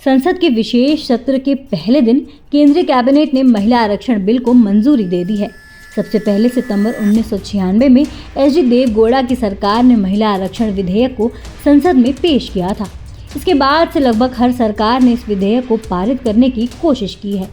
संसद के विशेष सत्र के पहले दिन केंद्रीय कैबिनेट ने महिला आरक्षण बिल को मंजूरी दे दी है। सबसे पहले सितंबर 1996 में एच.डी. देवगौड़ा की सरकार ने महिला आरक्षण विधेयक को संसद में पेश किया था। इसके बाद से लगभग हर सरकार ने इस विधेयक को पारित करने की कोशिश की है।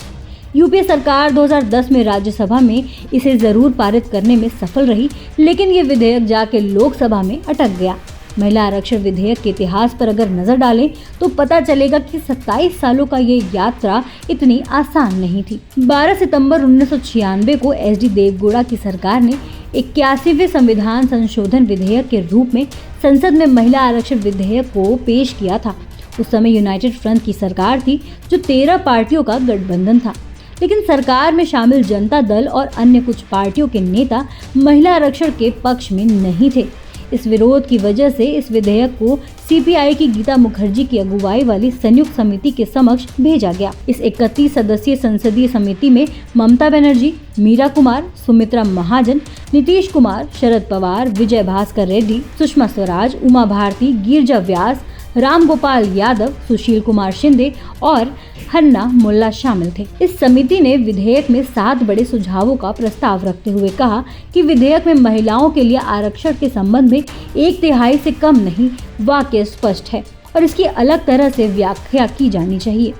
यूपीए सरकार 2010 में राज्यसभा में इसे जरूर पारित करने में सफल रही, लेकिन ये विधेयक जाके लोकसभा में अटक गया। महिला आरक्षण विधेयक के इतिहास पर अगर नजर डालें तो पता चलेगा कि 27 सालों का ये यात्रा इतनी आसान नहीं थी। 12 सितंबर 1996 को एच.डी. देवगौड़ा की सरकार ने 81वें संविधान संशोधन विधेयक के रूप में संसद में महिला आरक्षण विधेयक को पेश किया था। उस समय यूनाइटेड फ्रंट की सरकार थी, जो 13 पार्टियों का गठबंधन था, लेकिन सरकार में शामिल जनता दल और अन्य कुछ पार्टियों के नेता महिला आरक्षण के पक्ष में नहीं थे। इस विरोध की वजह से इस विधेयक को सीपीआई की गीता मुखर्जी की अगुवाई वाली संयुक्त समिति के समक्ष भेजा गया। इस 31 सदस्यीय संसदीय समिति में ममता बनर्जी, मीरा कुमार, सुमित्रा महाजन, नीतीश कुमार, शरद पवार, विजय भास्कर रेड्डी, सुषमा स्वराज, उमा भारती, गिरिजा व्यास, राम गोपाल यादव, सुशील कुमार शिंदे और हन्ना मुल्ला शामिल थे। इस समिति ने विधेयक में 7 बड़े सुझावों का प्रस्ताव रखते हुए कहा कि विधेयक में महिलाओं के लिए आरक्षण के संबंध में 1/3 से कम नहीं, वाक्य स्पष्ट है और इसकी अलग तरह से व्याख्या की जानी चाहिए।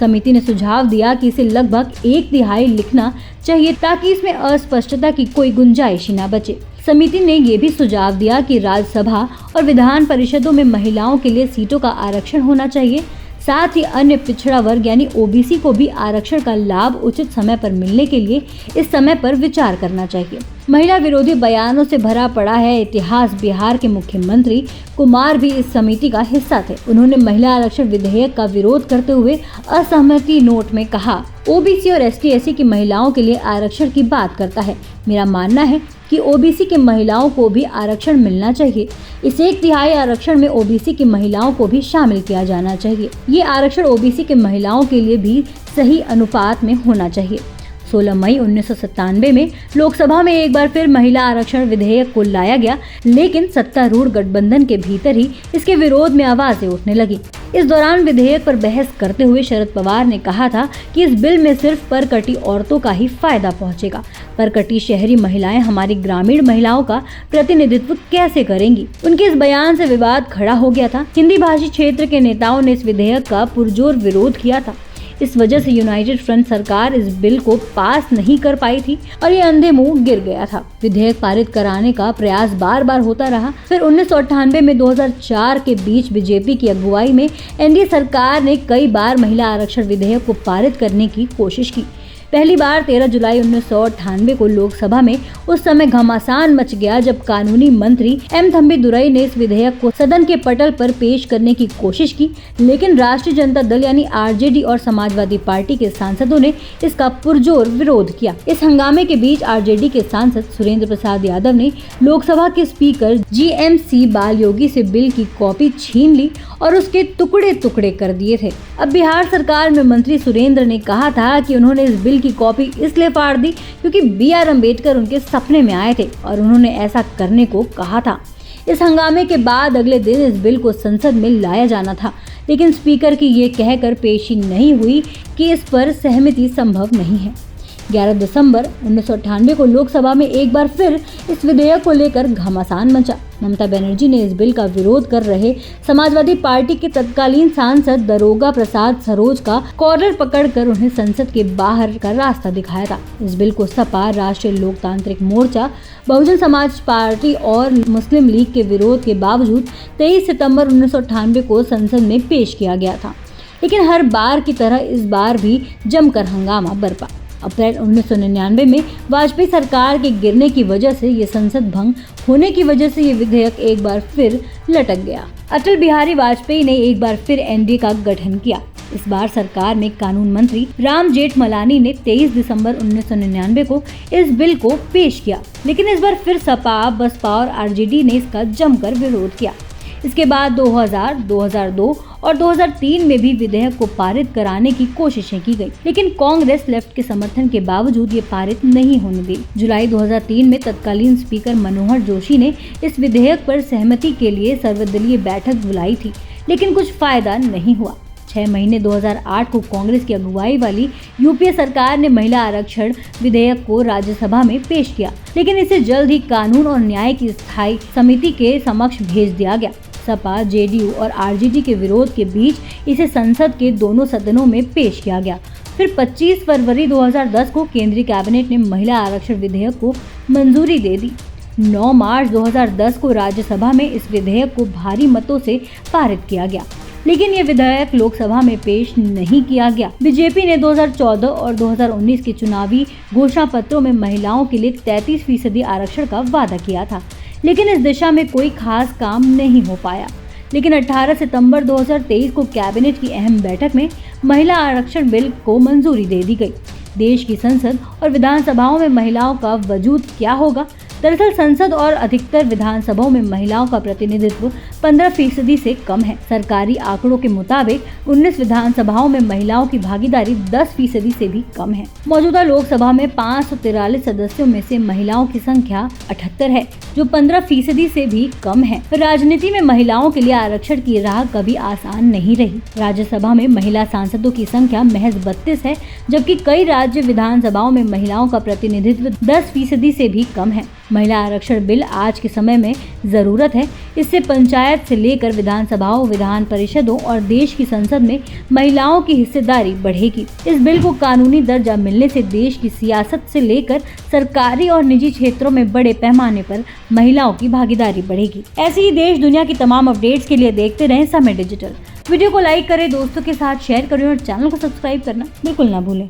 समिति ने सुझाव दिया कि इसे लगभग 1/3 लिखना चाहिए ताकि इसमें अस्पष्टता की कोई गुंजाइश न बचे। समिति ने ये भी सुझाव दिया कि राज्यसभा और विधान परिषदों में महिलाओं के लिए सीटों का आरक्षण होना चाहिए। साथ ही अन्य पिछड़ा वर्ग यानी ओबीसी को भी आरक्षण का लाभ उचित समय पर मिलने के लिए इस समय पर विचार करना चाहिए। महिला विरोधी बयानों से भरा पड़ा है इतिहास। बिहार के मुख्यमंत्री कुमार भी इस समिति का हिस्सा थे। उन्होंने महिला आरक्षण विधेयक का विरोध करते हुए असहमति नोट में कहा, ओबीसी और एसटी/एससी की महिलाओं के लिए आरक्षण की बात करता है। मेरा मानना है कि ओबीसी की महिलाओं को भी आरक्षण मिलना चाहिए। इस 1/3 आरक्षण में ओबीसी की महिलाओं को भी शामिल किया जाना चाहिए। ये आरक्षण ओबीसी की महिलाओं के लिए भी सही अनुपात में होना चाहिए। 16 मई 1997 में लोकसभा में एक बार फिर महिला आरक्षण विधेयक को लाया गया, लेकिन सत्तारूढ़ गठबंधन के भीतर ही इसके विरोध में आवाजें उठने लगी। इस दौरान विधेयक पर बहस करते हुए शरद पवार ने कहा था कि इस बिल में सिर्फ परकटी औरतों का ही फायदा पहुंचेगा। परकटी शहरी महिलाएं हमारी ग्रामीण महिलाओं का प्रतिनिधित्व कैसे करेंगी? उनके इस बयान से विवाद खड़ा हो गया था। हिंदी भाषी क्षेत्र के नेताओं ने इस विधेयक का पुरजोर विरोध किया था। इस वजह से यूनाइटेड फ्रंट सरकार इस बिल को पास नहीं कर पाई थी और ये अंधे मुंह गिर गया था। विधेयक पारित कराने का प्रयास बार बार होता रहा। फिर 1998 में 2004 के बीच बीजेपी की अगुवाई में एनडीए सरकार ने कई बार महिला आरक्षण विधेयक को पारित करने की कोशिश की। पहली बार 13 जुलाई 1998 को लोकसभा में उस समय घमासान मच गया जब कानूनी मंत्री एम थम्बीदुरई ने इस विधेयक को सदन के पटल पर पेश करने की कोशिश की, लेकिन राष्ट्रीय जनता दल यानी आरजेडी और समाजवादी पार्टी के सांसदों ने इसका पुरजोर विरोध किया। इस हंगामे के बीच आरजेडी के सांसद सुरेंद्र प्रसाद यादव ने लोकसभा के स्पीकर जीएमसी बालयोगी से बिल की कॉपी छीन ली और उसके टुकड़े टुकड़े कर दिए थे। अब बिहार सरकार में मंत्री सुरेंद्र ने कहा था कि उन्होंने इस बिल की कॉपी इसलिए फाड़ दी क्योंकि बी.आर. अम्बेडकर उनके सपने में आए थे और उन्होंने ऐसा करने को कहा था। इस हंगामे के बाद अगले दिन इस बिल को संसद में लाया जाना था, लेकिन स्पीकर की ये कहकर पेशी नहीं हुई कि इस पर सहमति संभव नहीं है। 11 दिसंबर 1998 को लोकसभा में एक बार फिर इस विधेयक को लेकर घमासान मचा। ममता बनर्जी ने इस बिल का विरोध कर रहे समाजवादी पार्टी के तत्कालीन सांसद दरोगा प्रसाद सरोज का कॉलर पकड़कर उन्हें संसद के बाहर का रास्ता दिखाया था। इस बिल को सपा, राष्ट्रीय लोकतांत्रिक मोर्चा, बहुजन समाज पार्टी और मुस्लिम लीग के विरोध के बावजूद 23 सितंबर 1998 को संसद में पेश किया गया था, लेकिन हर बार की तरह इस बार भी जमकर हंगामा बरपा। अप्रैल 1999 में वाजपेयी सरकार के गिरने की वजह से ये संसद भंग होने की वजह से ये विधेयक एक बार फिर लटक गया। अटल बिहारी वाजपेयी ने एक बार फिर एनडीए का गठन किया। इस बार सरकार में कानून मंत्री राम जेठमलानी ने 23 दिसंबर 1999 को इस बिल को पेश किया, लेकिन इस बार फिर सपा, बसपा और आरजेडी ने इसका जमकर विरोध किया। इसके बाद 2000, 2002 और 2003 में भी विधेयक को पारित कराने की कोशिशें की गई, लेकिन कांग्रेस लेफ्ट के समर्थन के बावजूद ये पारित नहीं होने दी। जुलाई 2003 में तत्कालीन स्पीकर मनोहर जोशी ने इस विधेयक पर सहमति के लिए सर्वदलीय बैठक बुलाई थी, लेकिन कुछ फायदा नहीं हुआ। 6 महीने 2008 को कांग्रेस की अगुवाई वाली यूपीए सरकार ने महिला आरक्षण विधेयक को राज्यसभा में पेश किया, लेकिन इसे जल्द ही कानून और न्याय की स्थायी समिति के समक्ष भेज दिया गया। सपा, जेडीयू और आरजेडी के विरोध के बीच इसे संसद के दोनों सदनों में पेश किया गया। फिर 25 फरवरी 2010 को केंद्रीय कैबिनेट ने महिला आरक्षण विधेयक को मंजूरी दे दी। 9 मार्च 2010 को राज्यसभा में इस विधेयक को भारी मतों से पारित किया गया, लेकिन ये विधेयक लोकसभा में पेश नहीं किया गया। बीजेपी ने 2014 और 2019 के चुनावी घोषणा पत्रों में महिलाओं के लिए 33% आरक्षण का वादा किया था, लेकिन इस दिशा में कोई खास काम नहीं हो पाया। लेकिन 18 सितंबर 2023 को कैबिनेट की अहम बैठक में महिला आरक्षण बिल को मंजूरी दे दी गई। देश की संसद और विधानसभाओं में महिलाओं का वजूद क्या होगा? दरअसल संसद और अधिकतर विधानसभाओं में महिलाओं का प्रतिनिधित्व 15% से कम है। सरकारी आंकड़ों के मुताबिक 19 विधानसभाओं में महिलाओं की भागीदारी 10% से भी कम है। मौजूदा लोकसभा में 543 सदस्यों में से महिलाओं की संख्या 78 है, जो 15% से भी कम है। राजनीति में महिलाओं के लिए आरक्षण की राह कभी आसान नहीं रही। राज्यसभा में महिला सांसदों की संख्या महज 32 है, जबकि कई राज्य विधानसभाओं में महिलाओं का प्रतिनिधित्व 10% से भी कम है। महिला आरक्षण बिल आज के समय में जरूरत है। इससे पंचायत से लेकर विधानसभाओं, विधान परिषदों और देश की संसद में महिलाओं की हिस्सेदारी बढ़ेगी। इस बिल को कानूनी दर्जा मिलने से देश की सियासत से लेकर सरकारी और निजी क्षेत्रों में बड़े पैमाने पर महिलाओं की भागीदारी बढ़ेगी। ऐसी ही देश दुनिया की तमाम अपडेट्स के लिए देखते रहें समय डिजिटल। वीडियो को लाइक करें, दोस्तों के साथ शेयर करें और चैनल को सब्सक्राइब करना बिल्कुल ना भूलें।